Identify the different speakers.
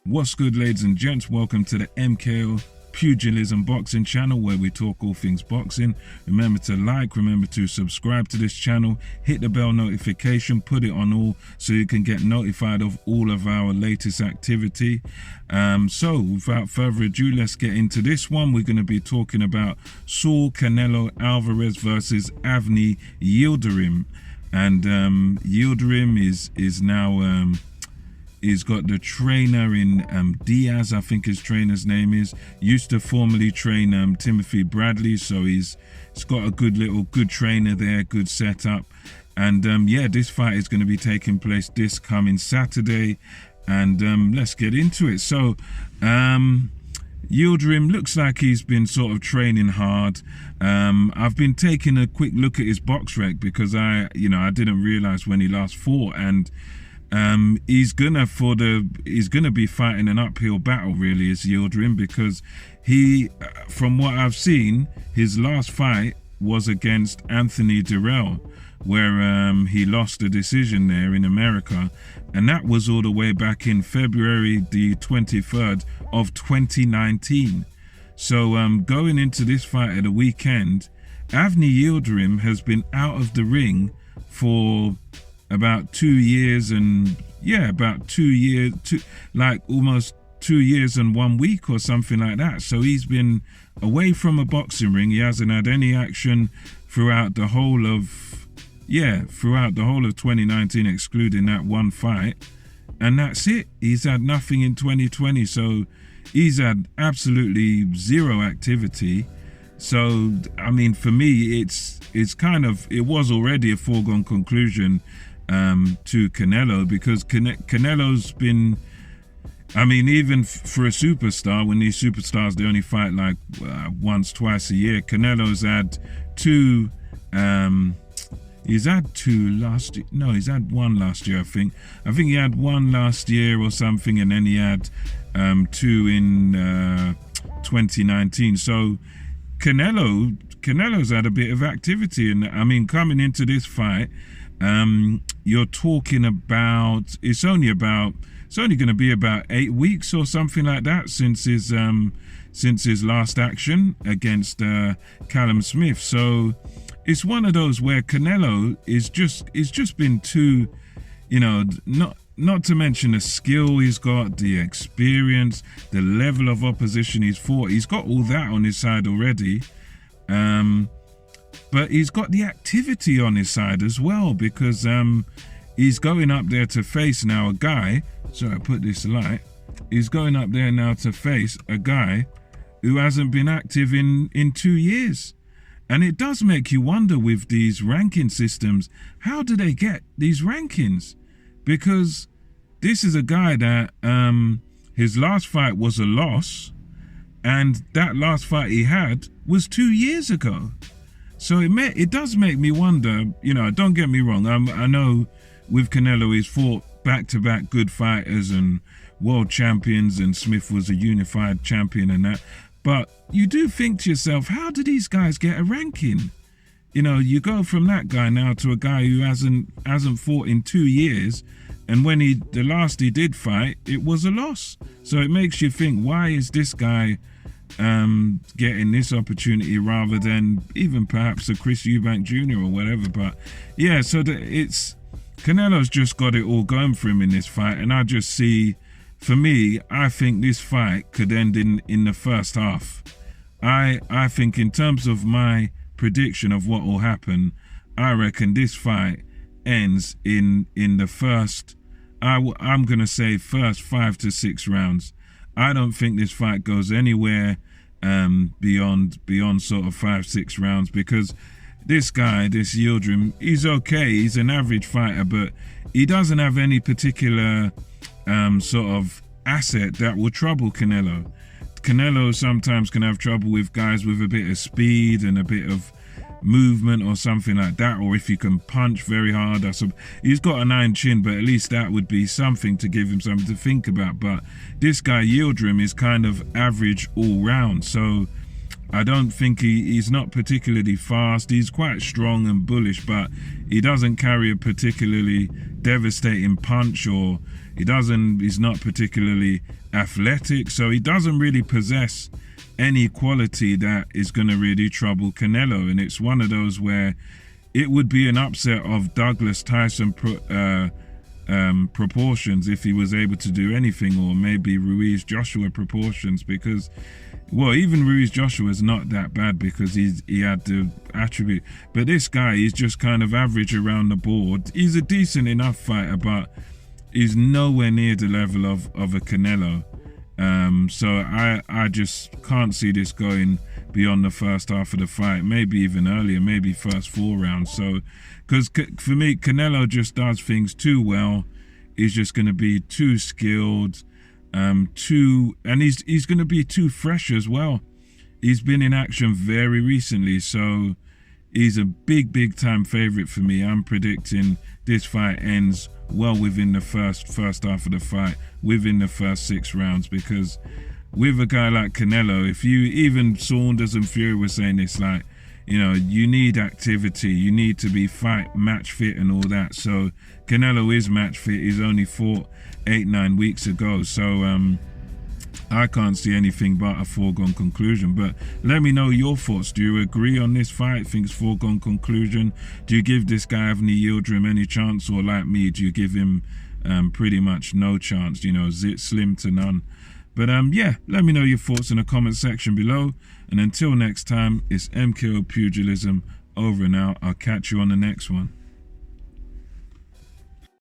Speaker 1: What's good, ladies and gents? Welcome to the MKO Pugilism Boxing channel, where we talk all things boxing. Remember to like, remember to subscribe to this channel, hit the bell notification, put it on all so you can get notified of all of our latest activity. So without further ado, let's get into this one. We're going to be talking about CANELO Alvarez versus Avini Yildrim. And Yildrim is now he's got the trainer in Diaz, I think his trainer's name is. Used to formerly train Timothy Bradley, so he's got a good trainer there, good setup. And yeah, this fight is going to be taking place this coming Saturday, and let's get into it. So Yildrim looks like he's been sort of training hard. I've been taking a quick look at his box rec because I didn't realize when he last fought, and he's gonna be fighting an uphill battle, really, is Yildrim, because he, from what I've seen, his last fight was against Anthony Durrell, where he lost a decision there in America, and that was all the way back in February the 23rd of 2019. So going into this fight at the weekend, Avini Yildrim has been out of the ring for about 2 years, and almost 2 years and 1 week or something like that. So he's been away from a boxing ring. He hasn't had any action throughout the whole of 2019, excluding that one fight, and that's it. He's had nothing in 2020, so he's had absolutely zero activity. So I mean, for me, it was already a foregone conclusion to Canelo, because Canelo's been, I mean, even for a superstar, when these superstars, they only fight like once, twice a year. Canelo's had he's had one last year, I think he had one last year or something, and then he had two in 2019. So Canelo's had a bit of activity, and I mean, coming into this fight, you're talking about it's only going to be about 8 weeks or something like that since his last action against Callum Smith. So it's one of those where Canelo is just been too, not to mention the skill he's got, the experience, the level of opposition he's fought. He's got all that on his side already. But he's got the activity on his side as well, because he's going up there to face now a guy. Sorry, I put this light. He's going up there now to face a guy who hasn't been active in 2 years. And it does make you wonder with these ranking systems, how do they get these rankings? Because this is a guy that his last fight was a loss, and that last fight he had was 2 years ago. So it does make me wonder, don't get me wrong, I know with Canelo he's fought back-to-back good fighters and world champions, and Smith was a unified champion and that, but you do think to yourself, how do these guys get a ranking? You go from that guy now to a guy who hasn't fought in 2 years, and when the last he did fight, it was a loss. So it makes you think, why is this guy getting this opportunity rather than even perhaps a Chris Eubank Jr. or whatever? But yeah, so Canelo's just got it all going for him in this fight, and I just see, for me, I think this fight could end in the first half. I think, in terms of my prediction of what will happen, I reckon this fight ends in the first, I'm gonna say first 5 to 6 rounds. I don't think this fight goes anywhere beyond sort of 5-6 rounds, because this guy, this Yildrim, he's okay. He's an average fighter, but he doesn't have any particular sort of asset that will trouble Canelo. Canelo sometimes can have trouble with guys with a bit of speed and a bit of movement or something like that, or if you can punch very hard. He's got an iron chin, but at least that would be something to give him something to think about. But this guy Yildrim is kind of average all round. So I don't think he's not particularly fast. He's quite strong and bullish, but he doesn't carry a particularly devastating punch, or he's not particularly athletic, so he doesn't really possess any quality that is going to really trouble Canelo. And it's one of those where it would be an upset of Douglas Tyson proportions if he was able to do anything, or maybe Ruiz Joshua proportions, because, well, even Ruiz Joshua is not that bad because he had the attribute, but this guy, he's just kind of average around the board. He's a decent enough fighter, but he's nowhere near the level of a Canelo. So I just can't see this going beyond the first half of the fight, maybe even earlier, maybe first 4 rounds. So, because for me, Canelo just does things too well. He's just going to be too skilled, and he's going to be too fresh as well. He's been in action very recently, so he's a big time favorite for me. I'm predicting this fight ends well within the first half of the fight, within the first 6 rounds, because with a guy like Canelo, if you, even Saunders and Fury were saying this, like, you know, you need activity, you need to be match fit and all that. So Canelo is match fit. He's only fought 8-9 weeks ago, so I can't see anything but a foregone conclusion. But let me know your thoughts. Do you agree on this fight? Think it's foregone conclusion? Do you give this guy Avini Yildrim any chance, or like me, do you give him pretty much no chance? You know, slim to none. But yeah, let me know your thoughts in the comment section below. And until next time, it's MKO Pugilism over and out. I'll catch you on the next one.